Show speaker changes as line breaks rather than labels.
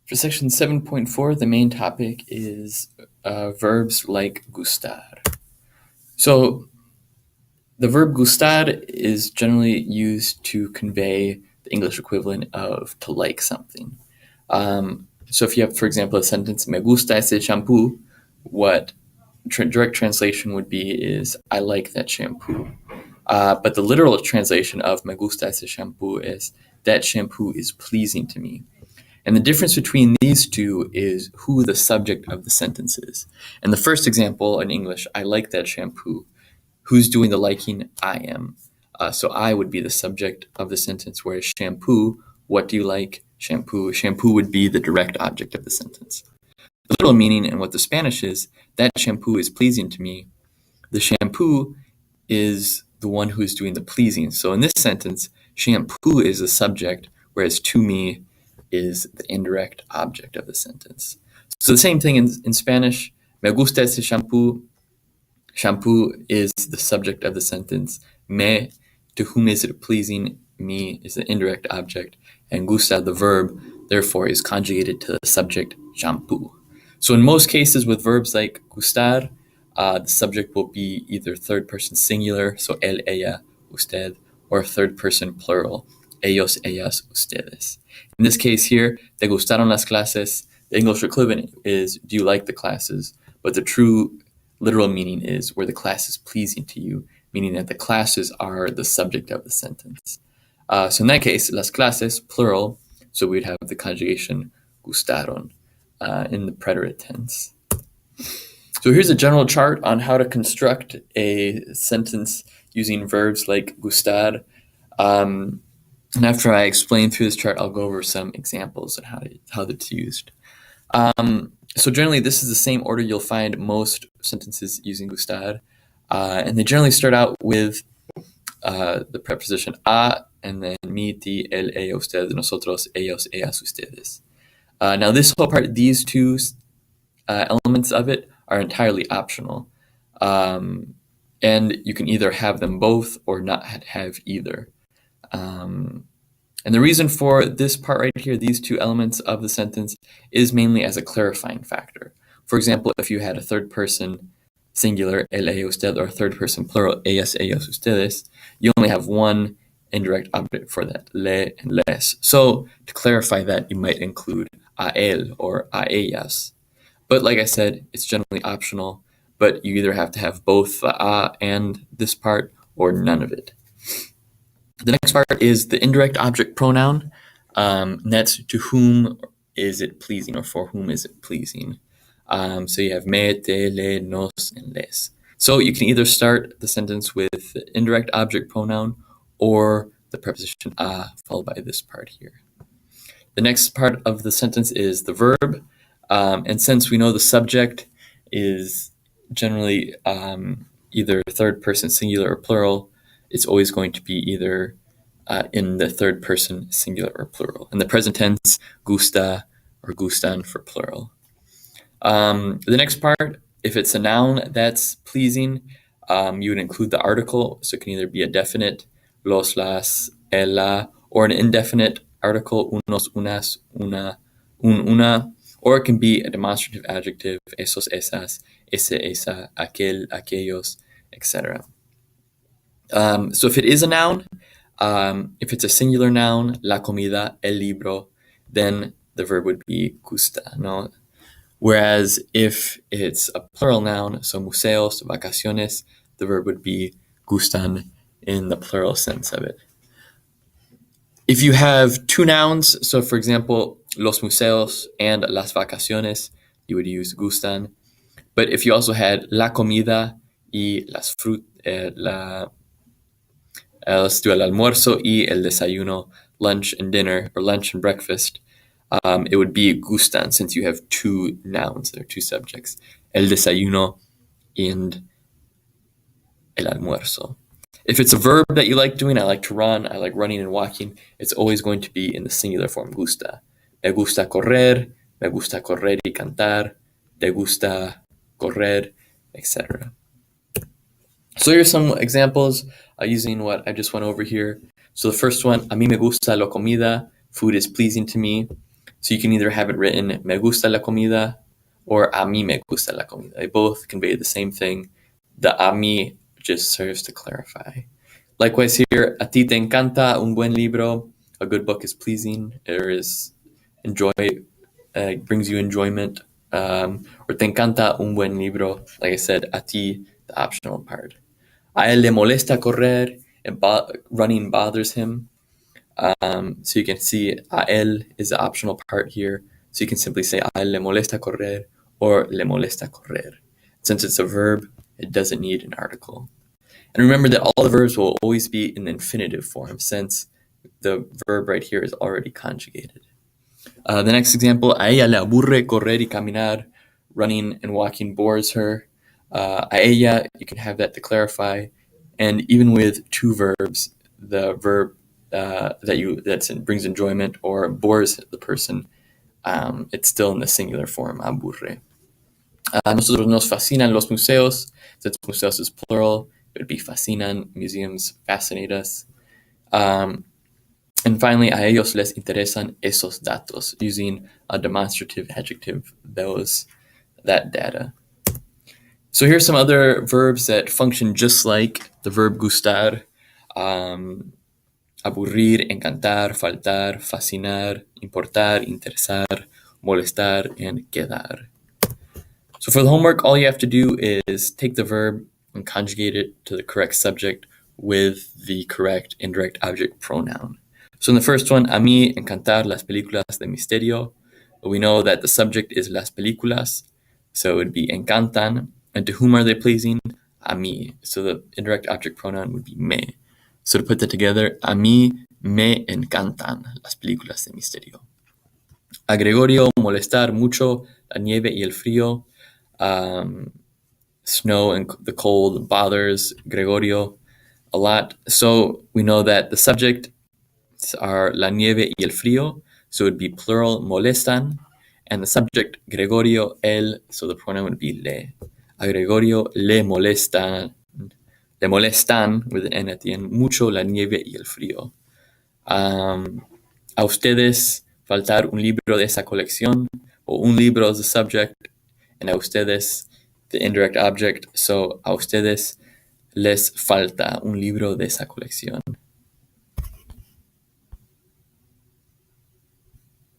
For section 7.4, the main topic is verbs like gustar. So the verb gustar is generally used to convey the English equivalent of to like something. So if you have, for example, a sentence, me gusta ese shampoo, what direct translation would be is, I like that shampoo. But the literal translation of me gusta ese shampoo is, that shampoo is pleasing to me. And the difference between these two is who the subject of the sentence is. In the first example in English, I like that shampoo. Who's doing the liking? I am. So I would be the subject of the sentence, whereas shampoo, what do you like? Shampoo. Shampoo would be the direct object of the sentence. The literal meaning and what the Spanish is, that shampoo is pleasing to me. The shampoo is the one who is doing the pleasing. So in this sentence, shampoo is the subject, whereas to me is the indirect object of the sentence. So the same thing in Spanish, me gusta ese shampoo. Shampoo is the subject of the sentence. Me, to whom is it pleasing? Me is the indirect object. And gusta, the verb, therefore is conjugated to the subject shampoo. So in most cases with verbs like gustar, the subject will be either third person singular, so él, ella, usted, or third person plural, ellos, ellas, ustedes. In this case here, te gustaron las clases. The English equivalent is, do you like the classes? But the true literal meaning is where the class is pleasing to you, meaning that the classes are the subject of the sentence. So in that case, las clases, plural, so we'd have the conjugation gustaron in the preterite tense. So here's a general chart on how to construct a sentence using verbs like gustar. And after I explain through this chart, I'll go over some examples and how it's used. So generally, this is the same order you'll find most sentences using gustar. And they generally start out with the preposition a, and then mi, ti, él, ella, usted, nosotros, ellos, ellas, ustedes. Now this whole part, these two elements of it are entirely optional. And you can either have them both or not have either. And the reason for this part right here, these two elements of the sentence, is mainly as a clarifying factor. For example, if you had a third person singular, él, ella, usted, or a third person plural, ellas, ellos, ustedes, you only have one indirect object for that, le and les. So to clarify that, you might include a él or a ellas. But like I said, it's generally optional, but you either have to have both the a and this part or none of it. The next part is the indirect object pronoun. And that's to whom is it pleasing, or for whom is it pleasing. So you have me, te, le, nos, and les. So you can either start the sentence with the indirect object pronoun or the preposition a followed by this part here. The next part of the sentence is the verb. And since we know the subject is generally either third person singular or plural, it's always going to be either in the third person singular or plural. In the present tense, gusta or gustan for plural. The next part, if it's a noun that's pleasing, you would include the article. So it can either be a definite, los, las, el, la, or an indefinite article, unos, unas, una, una, or it can be a demonstrative adjective, esos, esas, ese, esa, aquel, aquellos, etc. So if it is a noun, if it's a singular noun, la comida, el libro, then the verb would be gusta, no? Whereas if it's a plural noun, so museos, vacaciones, the verb would be gustan in the plural sense of it. If you have two nouns, so for example, los museos and las vacaciones, you would use gustan. But if you also had la comida y las let's do el almuerzo y el desayuno, lunch and dinner, or lunch and breakfast, it would be gustan, since you have two nouns, there are two subjects, el desayuno and el almuerzo. If it's a verb that you like doing, I like to run, I like running and walking, it's always going to be in the singular form, gusta. Me gusta correr y cantar, te gusta correr, etc. So here's some examples using what I just went over here. So the first one, a mí me gusta la comida, food is pleasing to me. So you can either have it written me gusta la comida or a mí me gusta la comida. They both convey the same thing. The a mí just serves to clarify. Likewise here, a ti te encanta un buen libro. A good book is pleasing, or is brings you enjoyment. Or te encanta un buen libro. Like I said, a ti, the optional part. A él le molesta correr, and running bothers him. So you can see a él is the optional part here. So you can simply say a él le molesta correr or le molesta correr. Since it's a verb, it doesn't need an article. And remember that all the verbs will always be in the infinitive form since the verb right here is already conjugated. The next example, a ella le aburre correr y caminar. Running and walking bores her. A ella, you can have that to clarify. And even with two verbs, the verb that brings enjoyment or bores the person, it's still in the singular form, aburre. Nosotros nos fascinan los museos. Since museos is plural, it would be fascinan. Museums fascinate us. And finally, a ellos les interesan esos datos, using a demonstrative adjective, that data. So here's some other verbs that function just like the verb gustar. Aburrir, encantar, faltar, fascinar, importar, interesar, molestar, and quedar. So for the homework, all you have to do is take the verb and conjugate it to the correct subject with the correct indirect object pronoun. So in the first one, a mí encantar las películas de misterio. We know that the subject is las películas, so it would be encantan. And to whom are they pleasing? A mí. So the indirect object pronoun would be me. So to put that together, a mí me encantan las películas de misterio. A Gregorio molestar mucho la nieve y el frío. Snow and the cold bothers Gregorio a lot. So we know that the subject are la nieve y el frío, so it would be plural molestan, and the subject Gregorio, él, so the pronoun would be le. A Gregorio le molestan with an N at the end, mucho la nieve y el frío. A ustedes faltar un libro de esa colección, o un libro is the subject, and a ustedes, the indirect object, so a ustedes les falta un libro de esa colección.